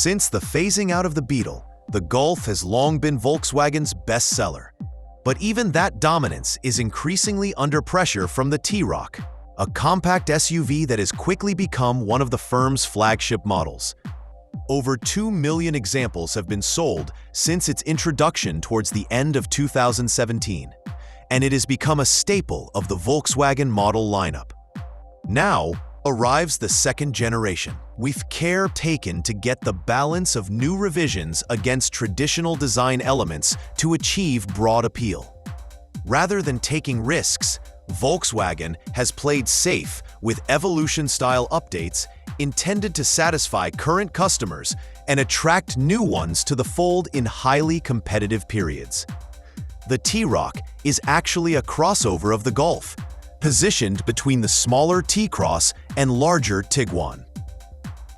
Since the phasing out of the Beetle, the Golf has long been Volkswagen's bestseller. But even that dominance is increasingly under pressure from the T-Roc, a compact SUV that has quickly become one of the firm's flagship models. Over 2 million examples have been sold since its introduction towards the end of 2017, and it has become a staple of the Volkswagen model lineup. Now arrives the second generation, with care taken to get the balance of new revisions against traditional design elements to achieve broad appeal. Rather than taking risks, Volkswagen has played safe with evolution-style updates intended to satisfy current customers and attract new ones to the fold in highly competitive periods. The T-Roc is actually a crossover of the Golf, positioned between the smaller T-Cross and larger Tiguan.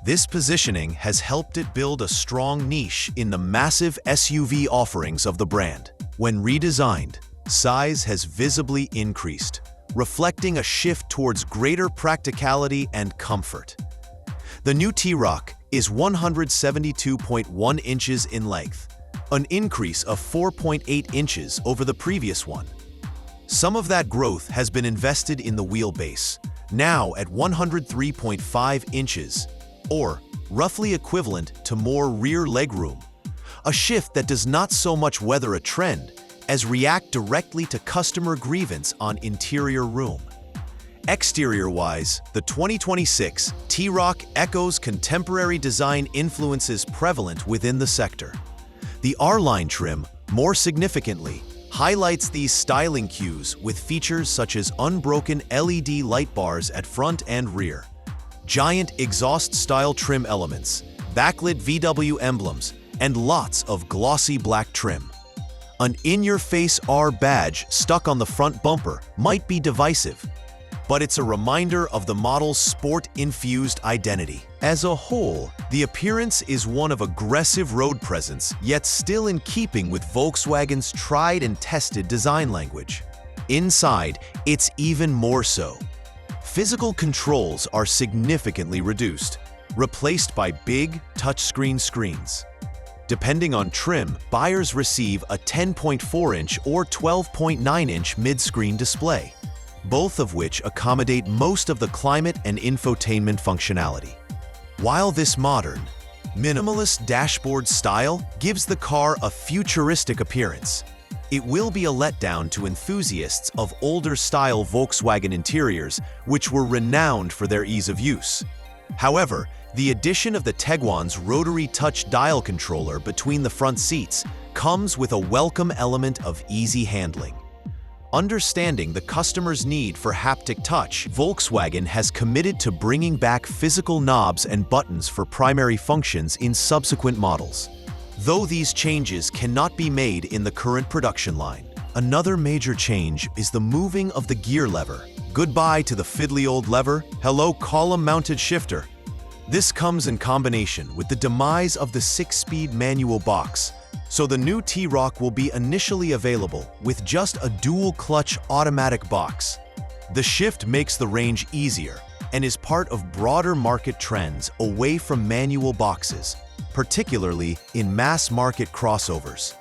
This positioning has helped it build a strong niche in the massive SUV offerings of the brand. When redesigned, size has visibly increased, reflecting a shift towards greater practicality and comfort. The new T-Roc is 172.1 inches in length, an increase of 4.8 inches over the previous one. Some of that growth has been invested in the wheelbase, now at 103.5 inches, or roughly equivalent to more rear legroom, a shift that does not so much weather a trend as react directly to customer grievance on interior room. Exterior-wise, the 2026 T-Roc echoes contemporary design influences prevalent within the sector. The R-Line trim, more significantly, highlights these styling cues with features such as unbroken LED light bars at front and rear, giant exhaust-style trim elements, backlit VW emblems, and lots of glossy black trim. An in-your-face R badge stuck on the front bumper might be divisive, but it's a reminder of the model's sport-infused identity. As a whole, the appearance is one of aggressive road presence, yet still in keeping with Volkswagen's tried and tested design language. Inside, it's even more so. Physical controls are significantly reduced, replaced by big, touchscreen screens. Depending on trim, buyers receive a 10.4-inch or 12.9-inch mid-screen display, both of which accommodate most of the climate and infotainment functionality. While this modern, minimalist dashboard style gives the car a futuristic appearance, it will be a letdown to enthusiasts of older-style Volkswagen interiors, which were renowned for their ease of use. However, the addition of the Tiguan's rotary touch dial controller between the front seats comes with a welcome element of easy handling. Understanding the customer's need for haptic touch, Volkswagen has committed to bringing back physical knobs and buttons for primary functions in subsequent models, though these changes cannot be made in the current production line. Another major change is the moving of the gear lever. Goodbye to the fiddly old lever, hello column-mounted shifter. This comes in combination with the demise of the 6-speed manual box, so the new T-Roc will be initially available with just a dual-clutch automatic box. The shift makes the range easier and is part of broader market trends away from manual boxes, particularly in mass-market crossovers.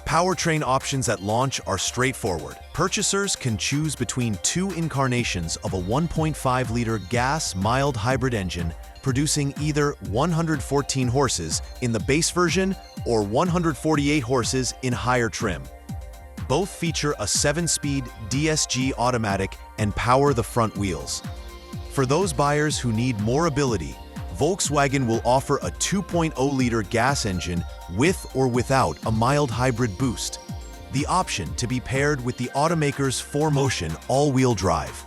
Powertrain options at launch are straightforward. Purchasers can choose between 2 incarnations of a 1.5-liter gas mild hybrid engine producing either 114 horses in the base version or 148 horses in higher trim. Both feature a 7-speed DSG automatic and power the front wheels. For those buyers who need more ability, Volkswagen will offer a 2.0-liter gas engine with or without a mild hybrid boost, the option to be paired with the automaker's 4Motion all-wheel drive.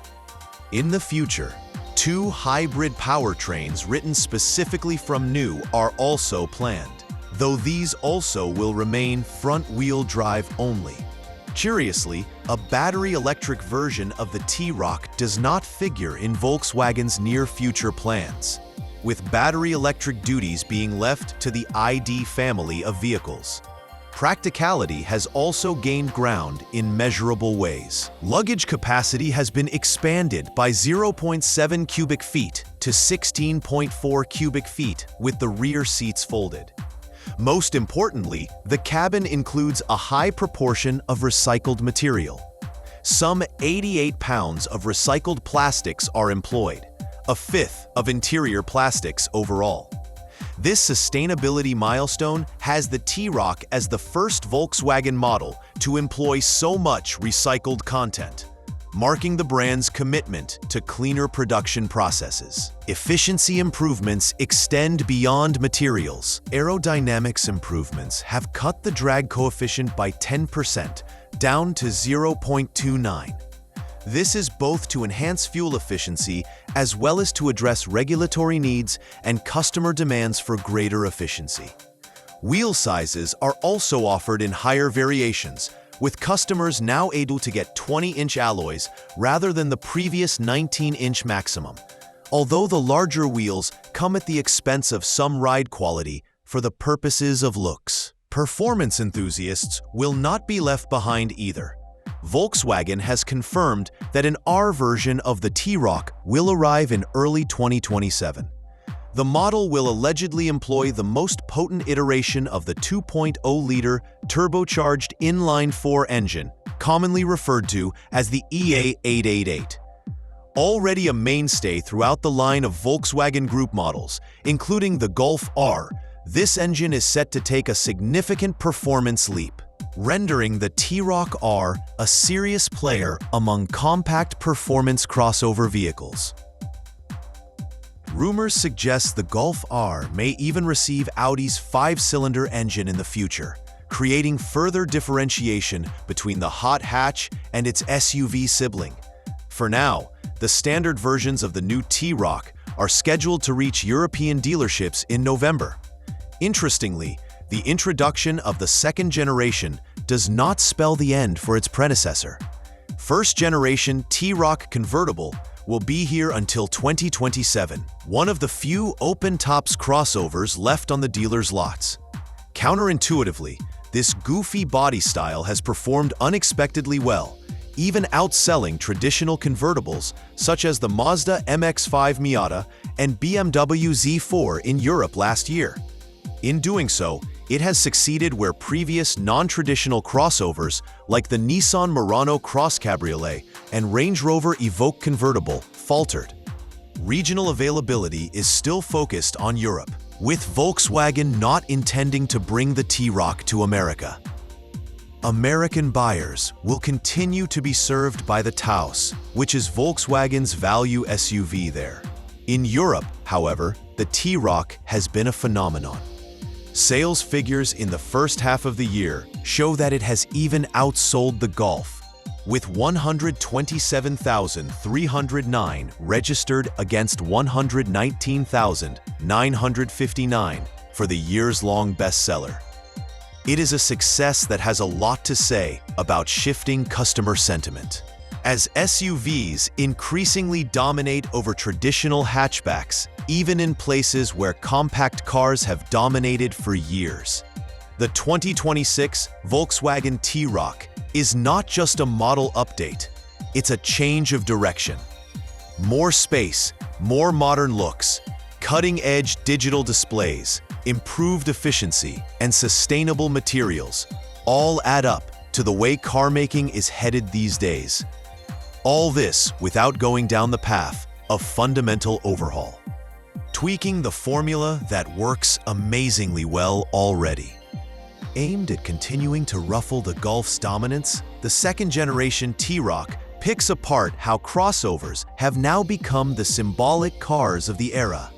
In the future, 2 hybrid powertrains written specifically from new are also planned, though these also will remain front-wheel drive only. Curiously, a battery-electric version of the T-Roc does not figure in Volkswagen's near-future plans, with battery-electric duties being left to the ID family of vehicles. Practicality has also gained ground in measurable ways. Luggage capacity has been expanded by 0.7 cubic feet to 16.4 cubic feet with the rear seats folded. Most importantly, the cabin includes a high proportion of recycled material. Some 88 pounds of recycled plastics are employed, a fifth of interior plastics overall. This sustainability milestone has the T-Roc as the first Volkswagen model to employ so much recycled content, marking the brand's commitment to cleaner production processes. Efficiency improvements extend beyond materials. Aerodynamics improvements have cut the drag coefficient by 10%, down to 0.29. This is both to enhance fuel efficiency as well as to address regulatory needs and customer demands for greater efficiency. Wheel sizes are also offered in higher variations, with customers now able to get 20-inch alloys rather than the previous 19-inch maximum, although the larger wheels come at the expense of some ride quality for the purposes of looks. Performance enthusiasts will not be left behind either. Volkswagen has confirmed that an R version of the T-Roc will arrive in early 2027. The model will allegedly employ the most potent iteration of the 2.0-liter turbocharged inline-4 engine, commonly referred to as the EA888. Already a mainstay throughout the line of Volkswagen Group models, including the Golf R, this engine is set to take a significant performance leap, rendering the T-Roc R a serious player among compact performance crossover vehicles. Rumors suggest the Golf R may even receive Audi's 5-cylinder engine in the future, creating further differentiation between the hot hatch and its SUV sibling. For now, the standard versions of the new T-Roc are scheduled to reach European dealerships in November. Interestingly, the introduction of the second generation does not spell the end for its predecessor. First-generation T-Roc convertible will be here until 2027, one of the few open-tops crossovers left on the dealers' lots. Counterintuitively, this goofy body style has performed unexpectedly well, even outselling traditional convertibles such as the Mazda MX-5 Miata and BMW Z4 in Europe last year. In doing so, it has succeeded where previous non-traditional crossovers like the Nissan Murano Cross Cabriolet and Range Rover Evoque convertible faltered. Regional availability is still focused on Europe, with Volkswagen not intending to bring the T-Roc to America. American buyers will continue to be served by the Taos, which is Volkswagen's value SUV there. In Europe, however, the T-Roc has been a phenomenon. Sales figures in the first half of the year show that it has even outsold the Golf, with 127,309 registered against 119,959 for the years-long bestseller. It is a success that has a lot to say about shifting customer sentiment. As SUVs increasingly dominate over traditional hatchbacks, even in places where compact cars have dominated for years. The 2026 Volkswagen T-Roc is not just a model update, it's a change of direction. More space, more modern looks, cutting-edge digital displays, improved efficiency, and sustainable materials all add up to the way car making is headed these days. All this without going down the path of fundamental overhaul, tweaking the formula that works amazingly well already. Aimed at continuing to ruffle the Golf's dominance, the second-generation T-Roc picks apart how crossovers have now become the symbolic cars of the era.